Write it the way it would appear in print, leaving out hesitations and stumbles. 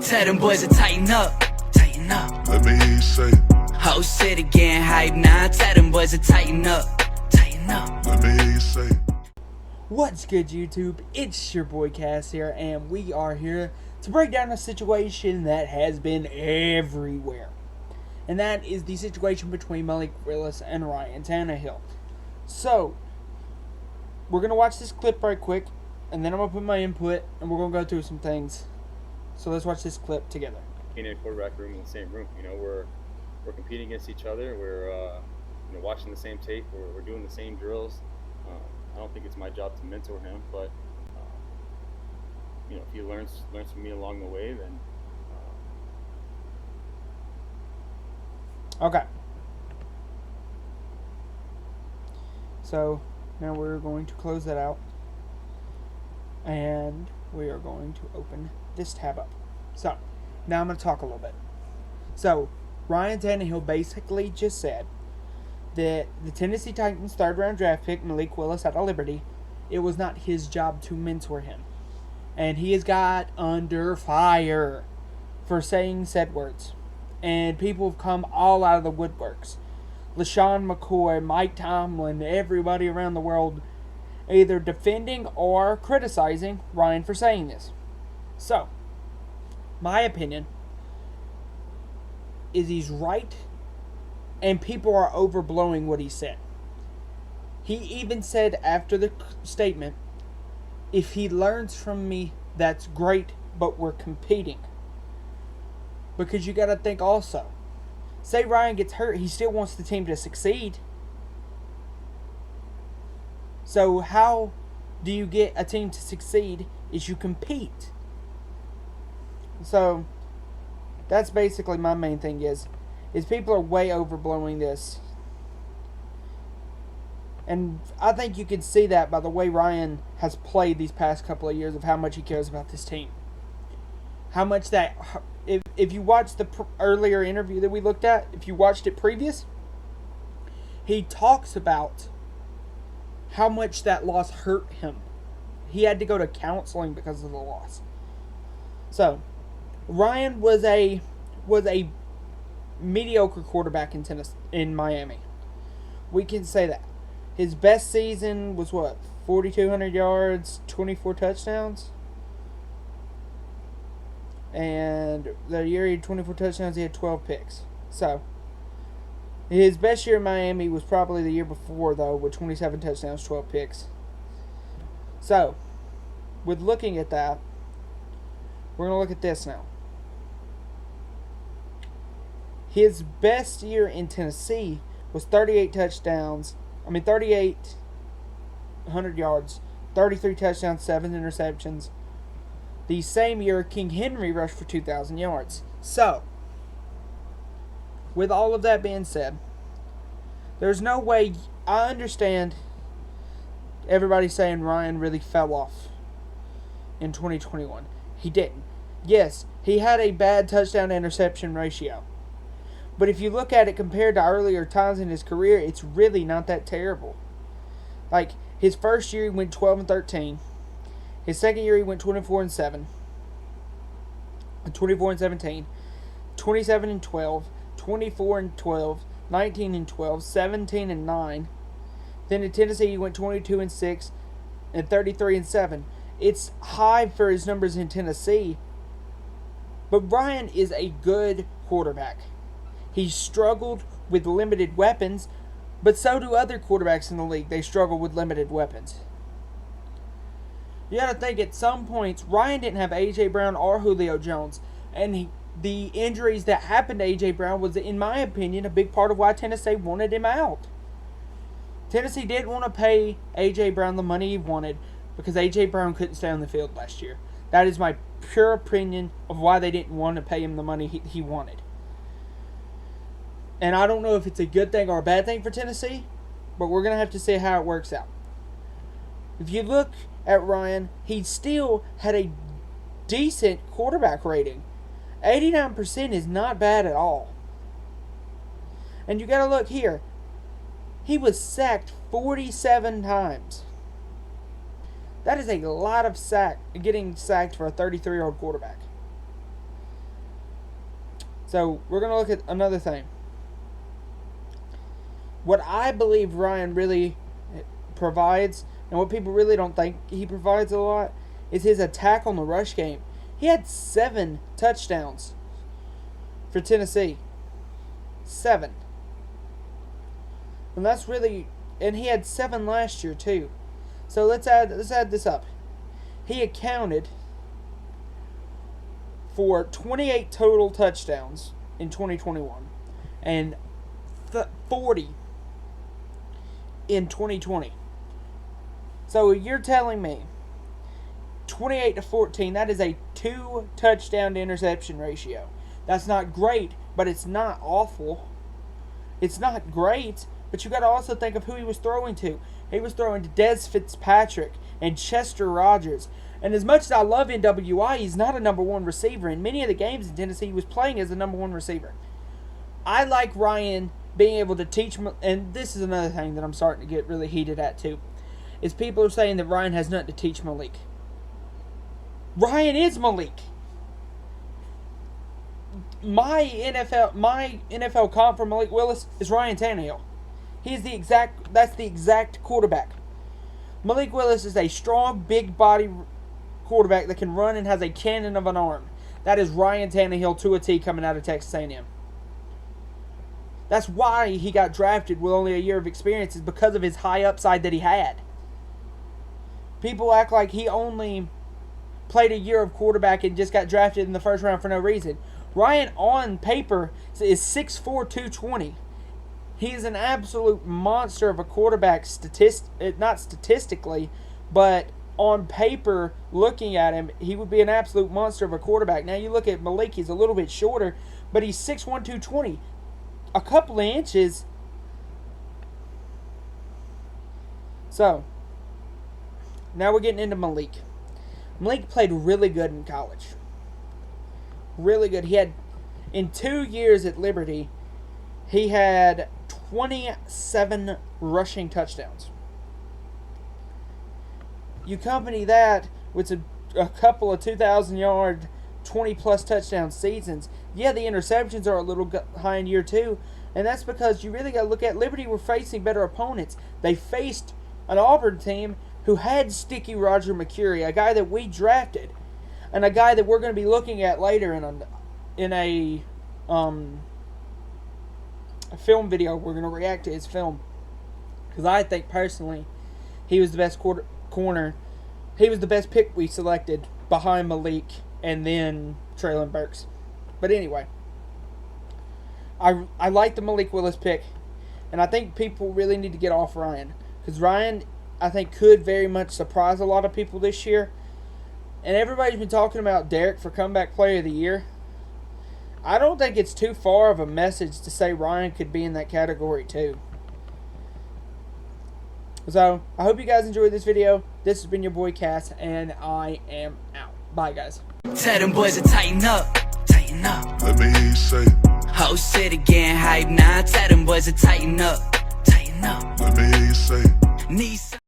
Tell them boys to tighten up, tighten up. Let me hear you say it. Whole city getting hype now. Tell them boys to tighten up, tighten up. Let me hear you say it. What's good, YouTube? It's your boy Cass here, and we are here to break down a situation that has been everywhere. And that is the situation between Malik Willis and Ryan Tannehill. So, we're going to watch this clip right quick, and then I'm going to put my input, and we're going to go through some things. So let's watch this clip together. In a quarterback room in the same room, we're competing against each other. We're watching the same tape. We're doing the same drills. I don't think it's my job to mentor him, but if he learns from me along the way, then okay. So now we're going to close that out, and we are going to open this tab up. So now I'm going to talk a little bit. So Ryan Tannehill basically just said that the Tennessee Titans third-round draft pick, Malik Willis out of Liberty, it was not his job to mentor him. And he has got under fire for saying said words. And people have come all out of the woodworks. LaShawn McCoy, Mike Tomlin, everybody around the world either defending or criticizing Ryan for saying this. So, my opinion is he's right, and people are overblowing what he said. He even said after the statement, if he learns from me, that's great, but we're competing. Because you got to think also, say Ryan gets hurt, he still wants the team to succeed. So how do you get a team to succeed is you compete. So that's basically my main thing is people are way overblowing this. And I think you can see that by the way Ryan has played these past couple of years of how much he cares about this team. How much that, if you watched the earlier interview that we looked at, if you watched it previous, he talks about how much that loss hurt him. He had to go to counseling because of the loss. So, Ryan was a mediocre quarterback in Tennessee, in Miami. We can say that. His best season was what? 4,200 yards, 24 touchdowns. And the year he had 24 touchdowns, he had 12 picks. So, his best year in Miami was probably the year before, though, with 27 touchdowns, 12 picks. So, with looking at that, we're going to look at this now. His best year in Tennessee was 3,800 yards, 33 touchdowns, 7 interceptions. The same year, King Henry rushed for 2,000 yards. So, with all of that being said, there's no way, I understand everybody saying Ryan really fell off in 2021. He didn't. Yes, he had a bad touchdown-interception ratio. But if you look at it compared to earlier times in his career, it's really not that terrible. Like, his first year he went 12-13. His second year he went 24-7. 24-17. 27-12. 24-12. 19-12. 17-9. Then in Tennessee he went 22-6 and 33-7. It's high for his numbers in Tennessee. But Ryan is a good quarterback. He struggled with limited weapons, but so do other quarterbacks in the league. They struggle with limited weapons. You got to think at some points, Ryan didn't have A.J. Brown or Julio Jones. And the injuries that happened to A.J. Brown was, in my opinion, a big part of why Tennessee wanted him out. Tennessee didn't want to pay A.J. Brown the money he wanted because A.J. Brown couldn't stay on the field last year. That is my pure opinion of why they didn't want to pay him the money he wanted. And I don't know if it's a good thing or a bad thing for Tennessee, but we're going to have to see how it works out. If you look at Ryan, he still had a decent quarterback rating. 89% is not bad at all. And you got to look here. He was sacked 47 times. That is a lot of getting sacked for a 33-year-old quarterback. So we're going to look at another thing. What I believe Ryan really provides, and what people really don't think he provides a lot, is his attack on the rush game. He had 7 touchdowns for Tennessee. 7. And that's really, and he had 7 last year too. So let's add this up. He accounted for 28 total touchdowns in 2021 and 40 in 2020. So you're telling me 28 to 14, that is a 2 touchdown to interception ratio. That's not great, but it's not awful. It's not great, but you got to also think of who he was throwing to. He was throwing to Dez Fitzpatrick and Chester Rogers. And as much as I love NWI, he's not a number 1 receiver. In many of the games in Tennessee, he was playing as a number 1 receiver. I like Ryan being able to teach, and this is another thing that I'm starting to get really heated at too, is people are saying that Ryan has nothing to teach Malik. Ryan is Malik. My NFL comp for Malik Willis is Ryan Tannehill. That's the exact quarterback. Malik Willis is a strong, big body quarterback that can run and has a cannon of an arm. That is Ryan Tannehill to a T coming out of Texas A&M. That's why he got drafted with only a year of experience, is because of his high upside that he had. People act like he only played a year of quarterback and just got drafted in the first round for no reason. Ryan, on paper, is 6'4", 220. He is an absolute monster of a quarterback, not statistically, but on paper, looking at him, he would be an absolute monster of a quarterback. Now you look at Malik, he's a little bit shorter, but he's 6'1", 220. A couple of inches. So, now we're getting into Malik. Malik played really good in college. Really good. He had, in 2 years at Liberty, he had 27 rushing touchdowns. You accompany that with a couple of 2,000-yard, 20-plus touchdown seasons. Yeah, the interceptions are a little high in year 2, and that's because you really got to look at Liberty were facing better opponents. They faced an Auburn team who had Sticky Roger McCurry, a guy that we drafted, and a guy that we're going to be looking at later in a film video. We're going to react to his film, because I think personally he was the best corner. He was the best pick we selected behind Malik and then Treylon Burks. But anyway, I like the Malik Willis pick, and I think people really need to get off Ryan, because Ryan, I think, could very much surprise a lot of people this year. And everybody's been talking about Derrick for Comeback Player of the Year. I don't think it's too far of a message to say Ryan could be in that category too. So, I hope you guys enjoyed this video. This has been your boy Cass, and I am out. Bye, guys. Tell them boys to tighten up, tighten up. Let me hear you say it. Whole city getting hype now. Tell them boys to tighten up, tighten up. Let me hear you say it. Need